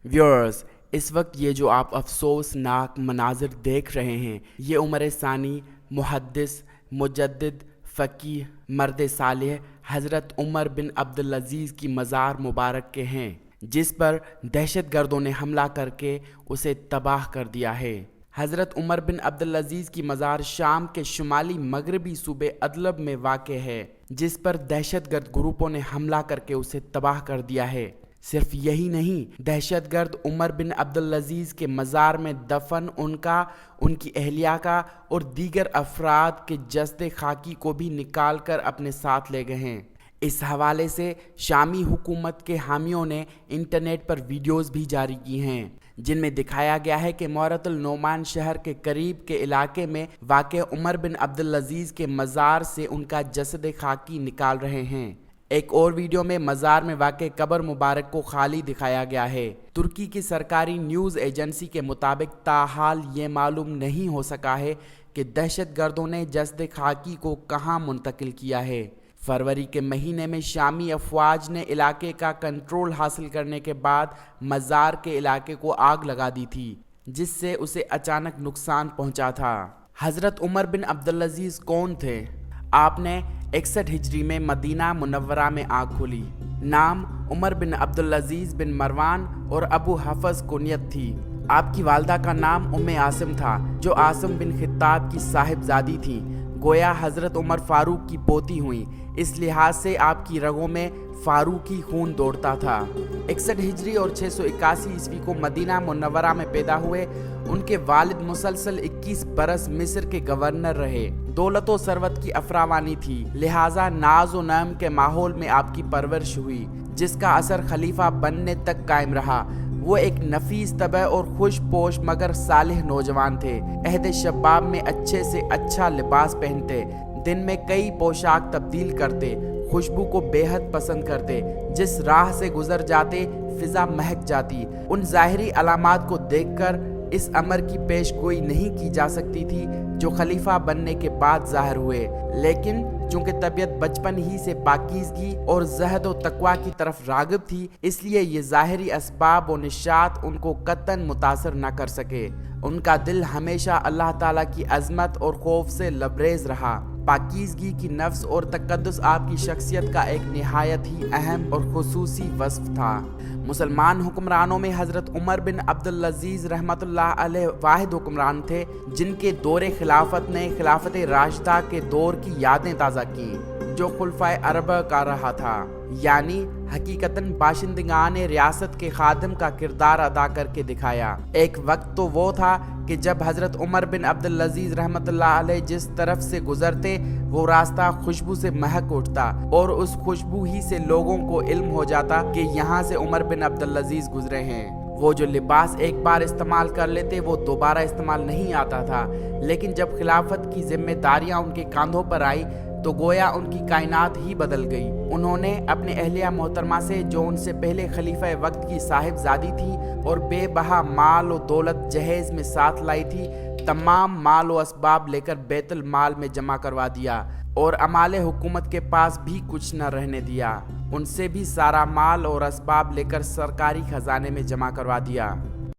Viewers, इस वक्त ये जो आप अफसोसनाक मनाजिर देख रहे हैं, ये उमर सानी, मुहद्दिस, मुजद्दिद, फ़कीह, मर्द सालेह हज़रत उमर बिन अब्दुल-अज़ीज़ की मज़ार मुबारक के हैं, जिस पर दहशतगर्दों ने हमला करके उसे तबाह कर दिया है। हज़रत उमर बिन अब्दुल-अज़ीज़ की मज़ार शाम के शुमाली मगरबी सूबे अदलब में वाक़े है, जिस पर दहशतगर्द ग्रुपों ने हमला करके उसे तबाह कर दिया है। सिर्फ यही नहीं, दहशतगर्द उमर बिन अब्दुल-अज़ीज़ के मज़ार में दफन उनका, उनकी अहलिया का और दीगर अफराद के जस्द खाकी को भी निकाल कर अपने साथ ले गए हैं। इस हवाले से शामी हुकूमत के हामियों ने इंटरनेट पर वीडियोज़ भी जारी की हैं, जिनमें दिखाया गया है कि मोहरतुल नोमान शहर के करीब के इलाके में वाक़े उमर बिन अब्दुल-अज़ीज़ के मज़ार से उनका जसद खाकी निकाल रहे हैं। एक और वीडियो में मज़ार में वाक़े कब्र मुबारक को खाली दिखाया गया है। तुर्की की सरकारी न्यूज़ एजेंसी के मुताबिक ताहाल ये मालूम नहीं हो सका है कि दहशतगर्दों ने जसद खाकी को कहाँ मुंतकिल किया है। फरवरी के महीने में शामी अफवाज ने इलाके का कंट्रोल हासिल करने के बाद मज़ार के इलाके को आग लगा दी थी, जिससे उसे अचानक नुकसान पहुंचा था। हज़रत उमर बिन अब्दुल-अज़ीज़ कौन थे? आपने 61 हिजरी में मदीना मुनव्वरा में आग खोली। नाम उमर बिन अब्दुल-अज़ीज़ बिन मरवान और अबू हफ़ज़ कुनियत थी। आपकी वालदा का नाम उम्मे आसिम था, जो आसिम बिन खित्ताब की साहिबजादी थी। गोया हज़रत उमर फ़ारूक की पोती हुई, इस लिहाज से आपकी रगों में फ़ारूकी खून दौड़ता था। 61 हिजरी और 681 ईस्वी को मदीना मुनव्वरा में पैदा हुए। उनके वालिद मुसलसल 21 बरस मिस्र के गवर्नर रहे। दौलत व सरवत की अफरावानी थी, लिहाजा नाज व नम के माहौल में आपकी परवरिश हुई, जिसका असर खलीफा बनने तक कायम रहा। वो एक नफीस तबह और खुश पोश मगर सालिह नौजवान थे। अहद शबाब में अच्छे से अच्छा लिबास पहनते, दिन में कई पोशाक तब्दील करते, खुशबू को बेहद पसंद करते। जिस राह से गुजर जाते फिजा महक जाती। उन ज़ाहिरी अलामात को देखकर इस अमर की पेशगोई नहीं की जा सकती थी जो खलीफा बनने के बाद ज़ाहिर हुए, लेकिन चूँकि तबीयत बचपन ही से पाकीज़गी और ज़हद व तक़वा की तरफ राग़िब थी, इसलिए ये ज़ाहिरी असबाब व निशात उनको कतन मुतासर न कर सके। उनका दिल हमेशा अल्लाह ताला की अज़मत और खौफ से लबरेज़ रहा। पाकीज़गी की नफ्स और तक़द्दुस आपकी शख्सियत का एक निहायत ही अहम और खुसूसी वस्फ़ था। मुसलमान हुक्मरानों में हज़रत उमर बिन अब्दुल-अज़ीज़ रहमतुल्लाह अलैह वाहिद हुक्मरान थे, जिनके दौरे खिलाफत ने खिलाफत राशिदा के दौर की यादें ताज़ा की, जो खुलफ़ाए अरबा का रहा था, यानी हकीकतन बाशिंदगान रियासत के खादिम का किरदार अदा करके दिखाया। एक वक्त तो वो था कि जब हज़रत उमर बिन अब्दुल-अज़ीज़ रहमतुल्लाह अलैह जिस तरफ से गुजरते वो रास्ता खुशबू से महक उठता और उस खुशबू ही से लोगों को इल्म हो जाता कि यहाँ से उमर बिन अब्दुल-अज़ीज़ गुजरे हैं। वो जो लिबास एक बार इस्तेमाल कर लेते वो दोबारा इस्तेमाल नहीं आता था, लेकिन जब खिलाफत की जिम्मेदारियाँ उनके कांधों पर आई तो गोया उनकी कायनात ही बदल गई। उन्होंने अपने अहलिया मोहतरमा से, जो उनसे पहले खलीफा वक्त की साहिबजादी थी और बेबहा माल और दौलत जहेज में साथ लाई थी, तमाम माल और असबाब लेकर बैतुल माल में जमा करवा दिया और अमाले हुकूमत के पास भी कुछ न रहने दिया। उनसे भी सारा माल और असबाब लेकर सरकारी खजाने में जमा करवा दिया।